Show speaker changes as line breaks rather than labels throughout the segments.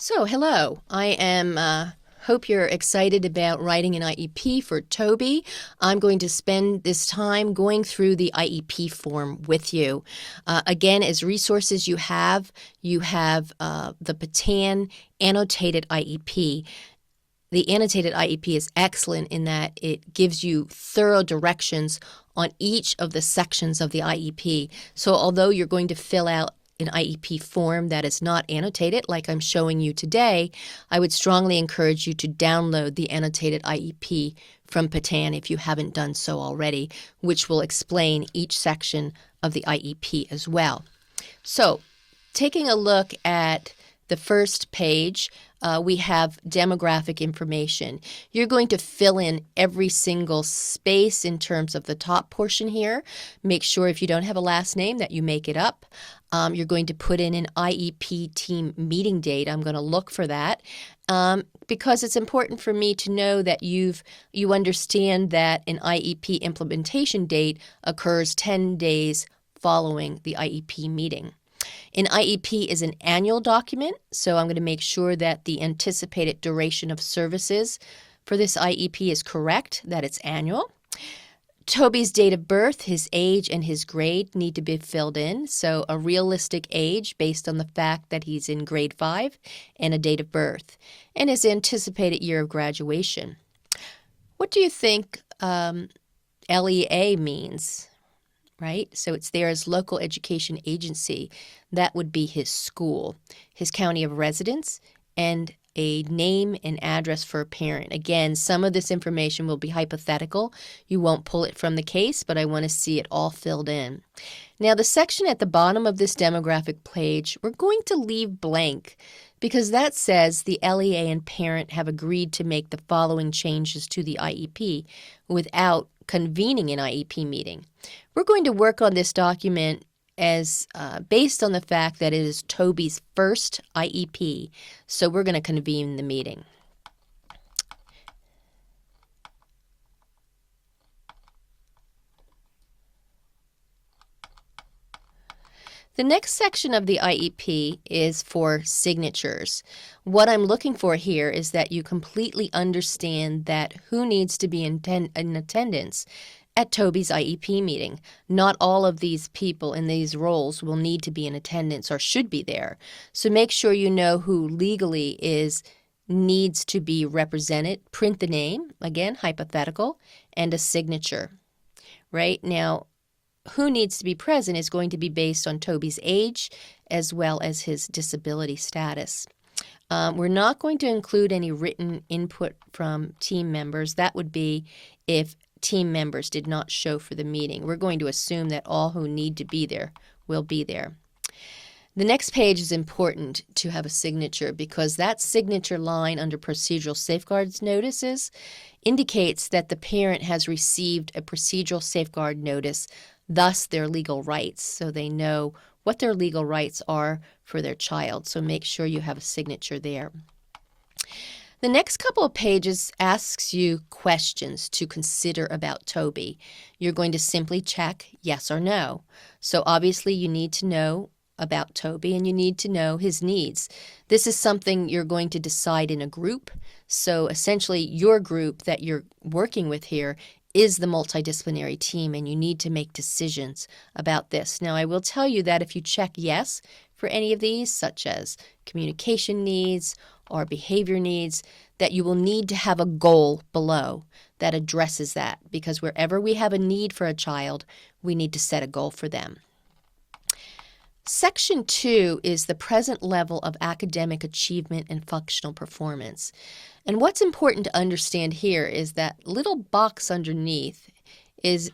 So, hello. I am hope you're excited about writing an IEP for Toby. I'm going to spend this time going through the IEP form with you. Again, as resources you have the Patan annotated IEP. The annotated IEP is excellent in that it gives you thorough directions on each of the sections of the IEP. So although you're going to fill out an IEP form that is not annotated like I'm showing you today, I would strongly encourage you to download the annotated IEP from Patan if you haven't done so already, which will explain each section of the IEP as well. So, taking a look at the first page, we have demographic information. You're going to fill in every single space in terms of the top portion here. Make sure if you don't have a last name that you make it up. You're going to put in an IEP team meeting date. I'm going to look for that because it's important for me to know that you understand that an IEP implementation date occurs 10 days following the IEP meeting. An IEP is an annual document, so I'm going to make sure that the anticipated duration of services for this IEP is correct, that it's annual. Toby's date of birth, his age, and his grade need to be filled in, so a realistic age based on the fact that he's in grade 5 and a date of birth, and his anticipated year of graduation. What do you think LEA means? Right? So it's there as local education agency. That would be his school, his county of residence, and a name and address for a parent. Again, some of this information will be hypothetical. You won't pull it from the case, but I want to see it all filled in. Now, the section at the bottom of this demographic page, we're going to leave blank because that says the LEA and parent have agreed to make the following changes to the IEP without convening an IEP meeting. We're going to work on this document as based on the fact that it is Toby's first IEP, so we're going to convene the meeting. The next section of the IEP is for signatures. What I'm looking for here is that you completely understand that who needs to be in attendance at Toby's IEP meeting. Not all of these people in these roles will need to be in attendance or should be there. So make sure you know who legally needs to be represented. Print the name, again, hypothetical, and a signature. Right now, who needs to be present is going to be based on Toby's age as well as his disability status. We're not going to include any written input from team members. That would be if team members did not show for the meeting. We're going to assume that all who need to be there will be there. The next page is important to have a signature because that signature line under procedural safeguards notices indicates that the parent has received a procedural safeguard notice, thus their legal rights, so they know what their legal rights are for their child. So make sure you have a signature there. The next couple of pages asks you questions to consider about Toby. You're going to simply check yes or no. So obviously you need to know about Toby and you need to know his needs. This is something you're going to decide in a group. So essentially your group that you're working with here is the multidisciplinary team and you need to make decisions about this. Now I will tell you that if you check yes for any of these, such as communication needs or behavior needs, that you will need to have a goal below that addresses that, because wherever we have a need for a child, we need to set a goal for them. Section 2 is the present level of academic achievement and functional performance. And what's important to understand here is that little box underneath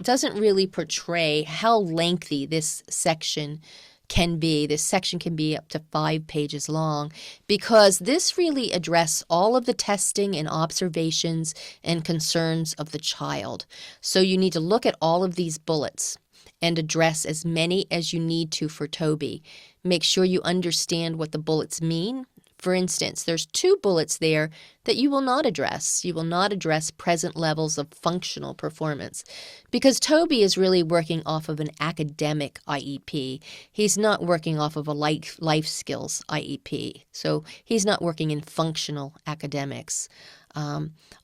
doesn't really portray how lengthy this section can be. This section can be up to 5 pages long because this really addresses all of the testing and observations and concerns of the child. So you need to look at all of these bullets and address as many as you need to for Toby. Make sure you understand what the bullets mean For instance, there's 2 bullets there that you will not address. You will not address present levels of functional performance because Toby is really working off of an academic IEP. He's not working off of a life skills IEP. So he's not working in functional academics.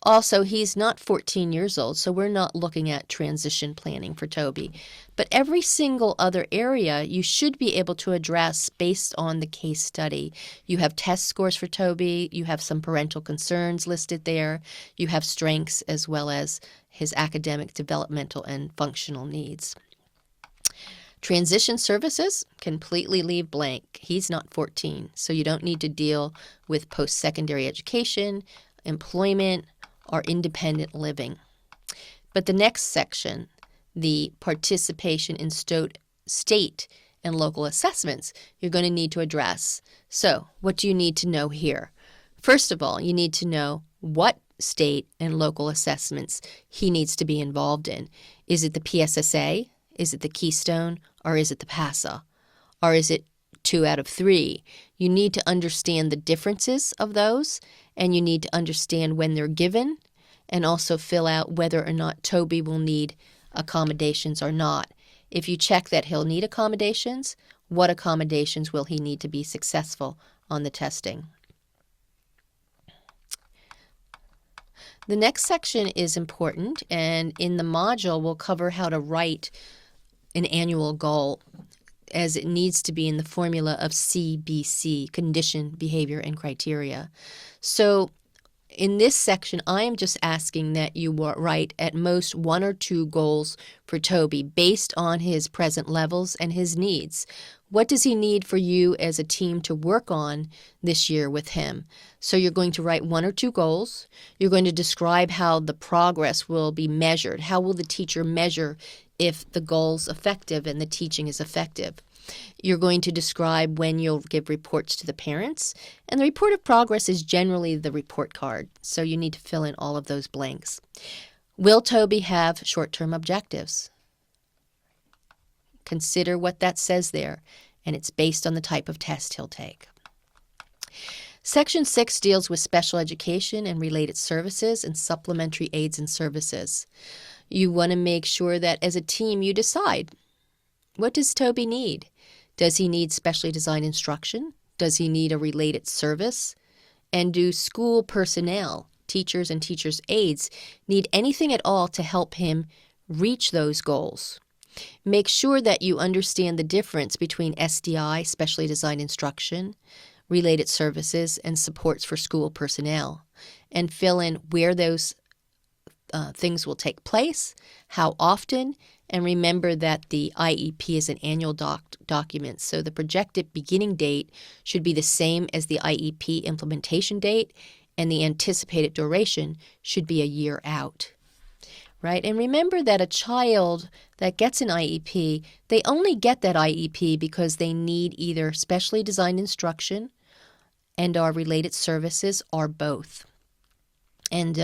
Also, he's not 14 years old, so we're not looking at transition planning for Toby. But every single other area you should be able to address based on the case study. You have test scores for Toby, you have some parental concerns listed there, you have strengths as well as his academic, developmental, and functional needs. Transition services, completely leave blank. He's not 14, so you don't need to deal with post-secondary education, employment, or independent living. But the next section, the participation in state and local assessments, you're going to need to address. So what do you need to know here? First of all, you need to know what state and local assessments he needs to be involved in. Is it the PSSA? Is it the Keystone? Or is it the PASA? Or is it 2 out of 3? You need to understand the differences of those, and you need to understand when they're given, and also fill out whether or not Toby will need accommodations or not. If you check that he'll need accommodations, what accommodations will he need to be successful on the testing? The next section is important, and in the module we'll cover how to write an annual goal as it needs to be in the formula of CBC, condition, behavior, and criteria. So in this section, I am just asking that you write at most 1 or 2 goals for Toby based on his present levels and his needs. What does he need for you as a team to work on this year with him? So you're going to write 1 or 2 goals. You're going to describe how the progress will be measured. How will the teacher measure if the goal's effective and the teaching is effective? You're going to describe when you'll give reports to the parents. And the report of progress is generally the report card. So you need to fill in all of those blanks. Will Toby have short-term objectives? Consider what that says there, and it's based on the type of test he'll take. Section 6 deals with special education and related services and supplementary aids and services. You want to make sure that as a team you decide, what does Toby need? Does he need specially designed instruction? Does he need a related service? And do school personnel, teachers and teachers' aides, need anything at all to help him reach those goals? Make sure that you understand the difference between SDI, specially designed instruction, related services, and supports for school personnel, and fill in where those things will take place, how often, and remember that the IEP is an annual document, so the projected beginning date should be the same as the IEP implementation date, and the anticipated duration should be a year out. Right? And remember that a child that gets an IEP, they only get that IEP because they need either specially designed instruction and our related services or both. And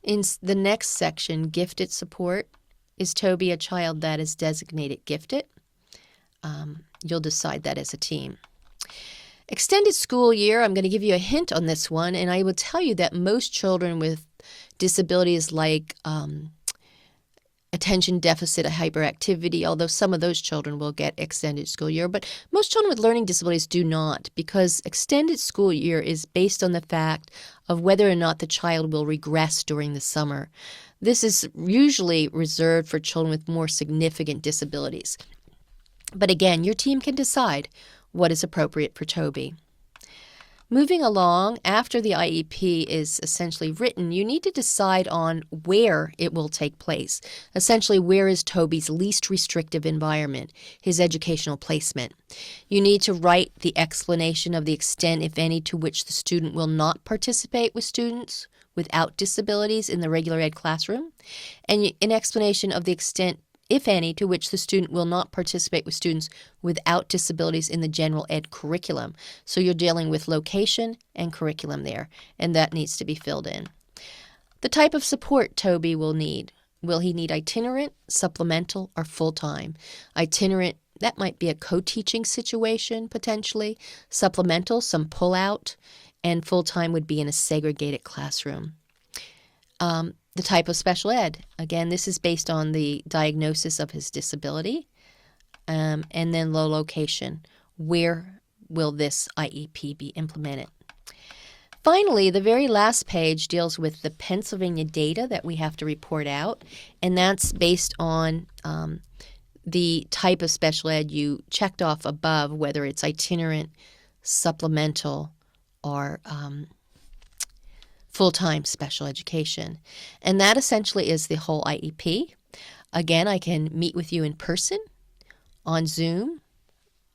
in the next section, gifted support. Is Toby a child that is designated gifted? You'll decide that as a team. Extended school year, I'm going to give you a hint on this one, and I will tell you that most children with disabilities like attention deficit hyperactivity, although some of those children will get extended school year, but most children with learning disabilities do not, because extended school year is based on the fact of whether or not the child will regress during the summer. This is usually reserved for children with more significant disabilities. But again, your team can decide what is appropriate for Toby. Moving along, after the IEP is essentially written, you need to decide on where it will take place. Essentially, where is Toby's least restrictive environment, his educational placement. You need to write the explanation of the extent, if any, to which the student will not participate with students without disabilities in the regular ed classroom, and an explanation of the extent, if any, to which the student will not participate with students without disabilities in the general ed curriculum. So you're dealing with location and curriculum there, and that needs to be filled in. The type of support Toby will need. Will he need itinerant, supplemental, or full-time? Itinerant That might be a co-teaching situation, potentially. Supplemental, some pull-out, and full-time would be in a segregated classroom. The type of special ed. Again, this is based on the diagnosis of his disability. And then the location. Where will this IEP be implemented? Finally, the very last page deals with the Pennsylvania data that we have to report out, and that's based on the type of special ed you checked off above, whether it's itinerant, supplemental, or full-time special education. And that essentially is the whole IEP. Again, I can meet with you in person, on Zoom,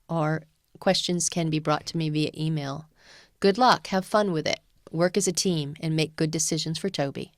or questions can be brought to me via email. Good luck. Have fun with it. Work as a team and make good decisions for Toby.